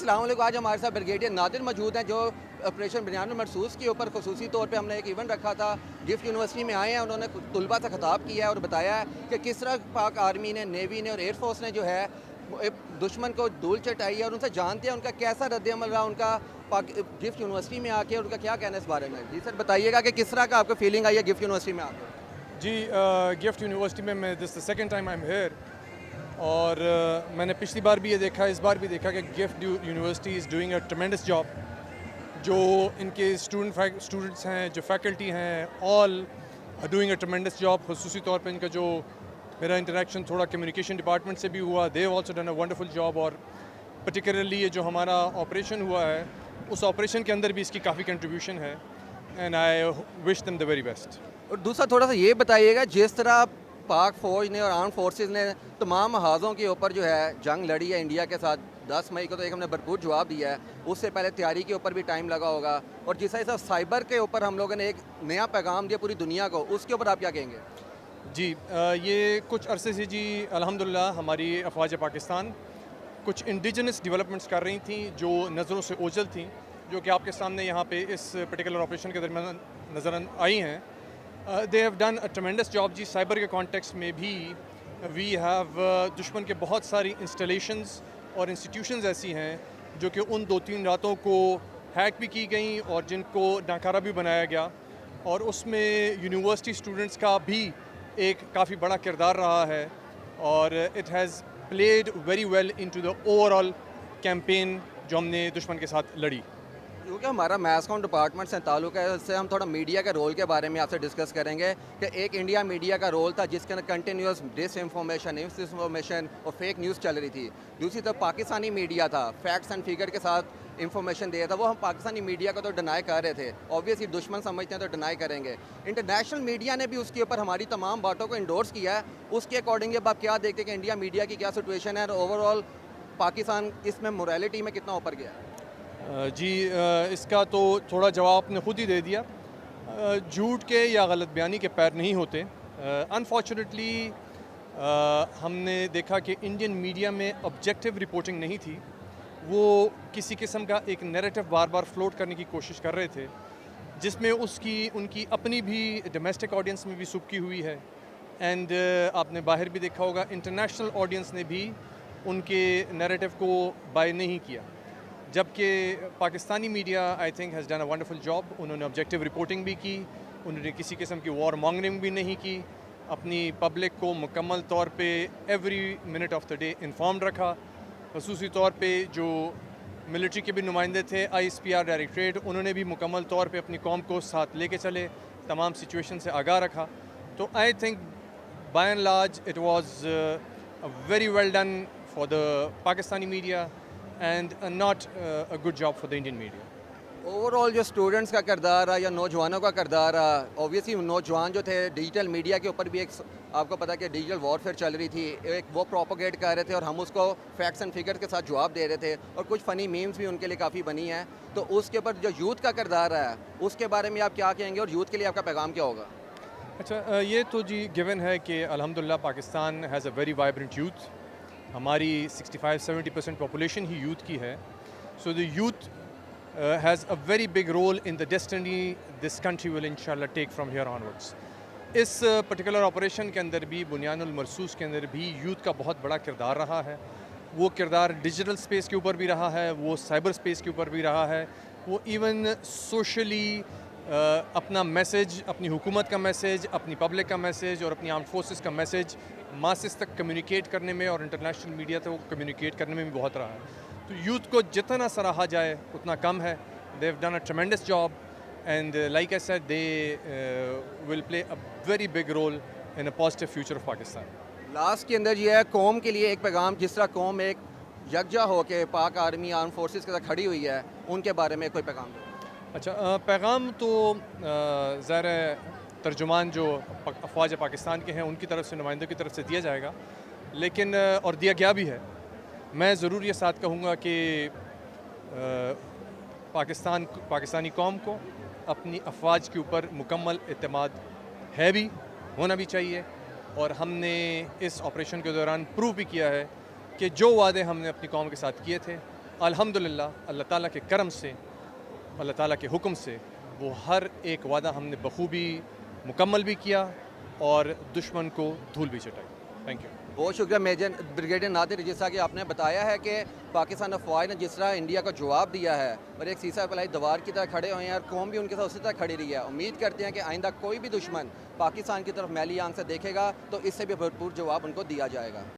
السلام علیکم. آج ہمارے ساتھ بریگیڈیئر نادر موجود ہیں جو آپریشن بنیان المرصوص کے اوپر خصوصی طور پہ ہم نے ایک ایونٹ رکھا تھا. گفٹ یونیورسٹی میں آئے ہیں, انہوں نے طلباء سے خطاب کیا ہے اور بتایا ہے کہ کس طرح پاک آرمی نے, نیوی نے اور ایئر فورس نے جو ہے دشمن کو دھول چٹائی ہے, اور ان سے جانتے ہیں ان کا کیسا رد عمل رہا ان کا گفٹ یونیورسٹی میں آ کے, اور ان کا کیا کہنا ہے اس بارے میں. جی سر بتائیے گا کہ کس طرح کا آپ کو فیلنگ آئی ہے گفٹ یونیورسٹی میں آ کے. جی گفٹ یونیورسٹی میں this the second time I am here, اور میں نے پچھلی بار بھی یہ دیکھا, اس بار بھی دیکھا کہ gift university is doing a tremendous job. جو ان کے اسٹوڈنٹس ہیں, جو فیکلٹی ہیں, all doing a tremendous job. خصوصی طور پہ ان کا جو میرا انٹریکشن تھوڑا کمیونیکیشن ڈپارٹمنٹ سے بھی ہوا, they also done a wonderful job. اور پرٹیکولرلی یہ جو ہمارا آپریشن ہوا ہے, اس آپریشن کے اندر بھی اس کی کافی کنٹریبیوشن ہے, and I wish them the very best. اور دوسرا تھوڑا سا یہ بتائیے گا, جس طرح پاک فوج نے اور آرم فورسز نے تمام محاذوں کے اوپر جو ہے جنگ لڑی ہے انڈیا کے ساتھ, 10 مئی کو تو ایک ہم نے بھرپور جواب دیا ہے, اس سے پہلے تیاری کے اوپر بھی ٹائم لگا ہوگا, اور جس طرح سائبر کے اوپر ہم لوگوں نے ایک نیا پیغام دیا پوری دنیا کو, اس کے اوپر آپ کیا کہیں گے؟ جی یہ کچھ عرصے سے جی الحمدللہ ہماری افواج پاکستان کچھ انڈیجنس ڈیولپمنٹس کر رہی تھیں جو نظروں سے اوجھل تھیں, جو کہ آپ کے سامنے یہاں پہ اس پرٹیکولر آپریشن کے درمیان نظر آئی ہیں. They have done a tremendous job. جی سائبر کے کانٹیکسٹ میں بھی وی ہیو دشمن کے بہت ساری انسٹالیشنز اور انسٹیٹیوشنز ایسی ہیں جو کہ ان 2-3 راتوں کو ہیک بھی کی گئیں اور جن کو ناکارہ بھی بنایا گیا, اور اس میں یونیورسٹی اسٹوڈنٹس کا بھی ایک کافی بڑا کردار رہا ہے, اور it has played very well into the overall campaign جو ہم نے دشمن کے ساتھ لڑی. کیونکہ ہمارا میس کام ڈپارٹمنٹ سے تعلق ہے, اس سے ہم تھوڑا میڈیا کے رول کے بارے میں آپ سے ڈسکس کریں گے کہ ایک انڈیا میڈیا کا رول تھا جس کے اندر کنٹینیوس ڈس انفارمیشن اور فیک نیوز چل رہی تھی. دوسری طرف پاکستانی میڈیا تھا, فیکٹس اینڈ فگر کے ساتھ انفارمیشن دیا تھا. وہ ہم پاکستانی میڈیا کو تو ڈینائی کر رہے تھے, اوبویسلی دشمن سمجھتے ہیں تو ڈینائی کریں گے. انٹرنیشنل میڈیا نے بھی اس کے اوپر ہماری تمام باتوں کو انڈورس کیا ہے. اس کے اکارڈنگ اب آپ کیا دیکھتے ہیں کہ انڈیا میڈیا کی کیا سچویشن ہے, اور اوور آل پاکستان اس میں مورالٹی میں کتنا اوپر گیا ہے؟ جی اس کا تو تھوڑا جواب آپ نے خود ہی دے دیا. جھوٹ کے یا غلط بیانی کے پیر نہیں ہوتے. انفارچونیٹلی ہم نے دیکھا کہ انڈین میڈیا میں آبجیکٹیو رپورٹنگ نہیں تھی. وہ کسی قسم کا ایک نیریٹو بار بار فلوٹ کرنے کی کوشش کر رہے تھے, جس میں ان کی اپنی بھی ڈومیسٹک آڈینس میں بھی سبکی ہوئی ہے, اینڈ آپ نے باہر بھی دیکھا ہوگا انٹرنیشنل آڈینس نے بھی ان کے نیریٹو کو بائی نہیں کیا. جبکہ Pakistani media I think has done a wonderful job. انہوں نے آبجیکٹیو رپورٹنگ بھی کی, انہوں نے کسی قسم کی وار مانگنگ بھی نہیں کی, اپنی پبلک کو مکمل طور پہ every minute of the day informed رکھا. خصوصی طور پہ جو ملٹری کے بھی نمائندے تھے, I S P R directorate, انہوں نے بھی مکمل طور پہ اپنی قوم کو ساتھ لے کے چلے, تمام سچویشن سے آگاہ رکھا. تو I think by and large it was very well done for the Pakistani media and not a good job for the Indian media. Overall جو اسٹوڈنٹس کا کردار ہے یا نوجوانوں کا کردار ہے, اوبویسلی نوجوان جو تھے ڈیجیٹل میڈیا کے اوپر بھی ایک آپ کو پتا کہ ڈیجیٹل وارفیئر چل رہی تھی, ایک وہ پروپوگیٹ کر رہے تھے اور ہم اس کو فیکٹس اینڈ فگر کے ساتھ جواب دے رہے تھے, اور کچھ فنی میمز بھی ان کے لیے کافی بنی ہیں. تو اس کے اوپر جو یوتھ کا کردار ہے اس کے بارے میں آپ کیا کہیں گے, اور یوتھ کے لیے آپ کا پیغام کیا ہوگا؟ اچھا یہ تو جی گیون ہے کہ الحمدللہ Pakistan has a very vibrant youth. ہماری 65-70% پاپولیشن ہی یوتھ کی ہے. So the youth has a very big role in the destiny this country will inshallah take from here onwards. اس پرٹیکولر آپریشن کے اندر بھی, بنیان المرصوص کے اندر بھی یوتھ کا بہت بڑا کردار رہا ہے. وہ کردار ڈیجیٹل اسپیس کے اوپر بھی رہا ہے, وہ سائبر اسپیس کے اوپر بھی رہا ہے, وہ ایون سوشلی اپنا میسیج, اپنی حکومت کا میسیج, اپنی پبلک کا میسیج اور اپنی آرمڈ فورسز کا میسیج ماسز تک کمیونیکیٹ کرنے میں اور انٹرنیشنل میڈیا تک کمیونیکیٹ کرنے میں بھی بہت رہا ہے. تو یوتھ کو جتنا سراہا جائے اتنا کم ہے. They have done a tremendous job, and like I said, they will play a very big role in a positive future of Pakistan. Last کے اندر یہ ہے قوم کے لیے ایک پیغام, جس طرح قوم ایک یکجا ہو کے پاک آرمی آرم فورسز کے ساتھ کھڑی ہوئی ہے, ان کے بارے میں کوئی پیغام دو. اچھا پیغام تو ظاہر ہے ترجمان جو افواج پاکستان کے ہیں ان کی طرف سے, نمائندوں کی طرف سے دیا جائے گا, لیکن اور دیا گیا بھی ہے. میں ضرور یہ ساتھ کہوں گا کہ پاکستانی قوم کو اپنی افواج کے اوپر مکمل اعتماد ہے بھی, ہونا بھی چاہیے. اور ہم نے اس آپریشن کے دوران پروو بھی کیا ہے کہ جو وعدے ہم نے اپنی قوم کے ساتھ کیے تھے الحمدللہ اللہ تعالیٰ کے کرم سے، اللہ تعالیٰ کے حکم سے وہ ہر ایک وعدہ ہم نے بخوبی مکمل بھی کیا اور دشمن کو دھول بھی چٹائی. Thank you. بہت شکریہ میجر بریگیڈیئر نادر. جیسا کہ آپ نے بتایا ہے کہ پاکستان افواج نے جس طرح انڈیا کو جواب دیا ہے اور ایک سیسا پلائی دیوار کی طرح کھڑے ہوئے ہیں اور قوم بھی ان کے ساتھ اسی طرح کھڑی رہی ہے. امید کرتے ہیں کہ آئندہ کوئی بھی دشمن پاکستان کی طرف میلی آنکھ سے دیکھے گا تو اس سے بھی بھرپور جواب ان کو دیا جائے گا.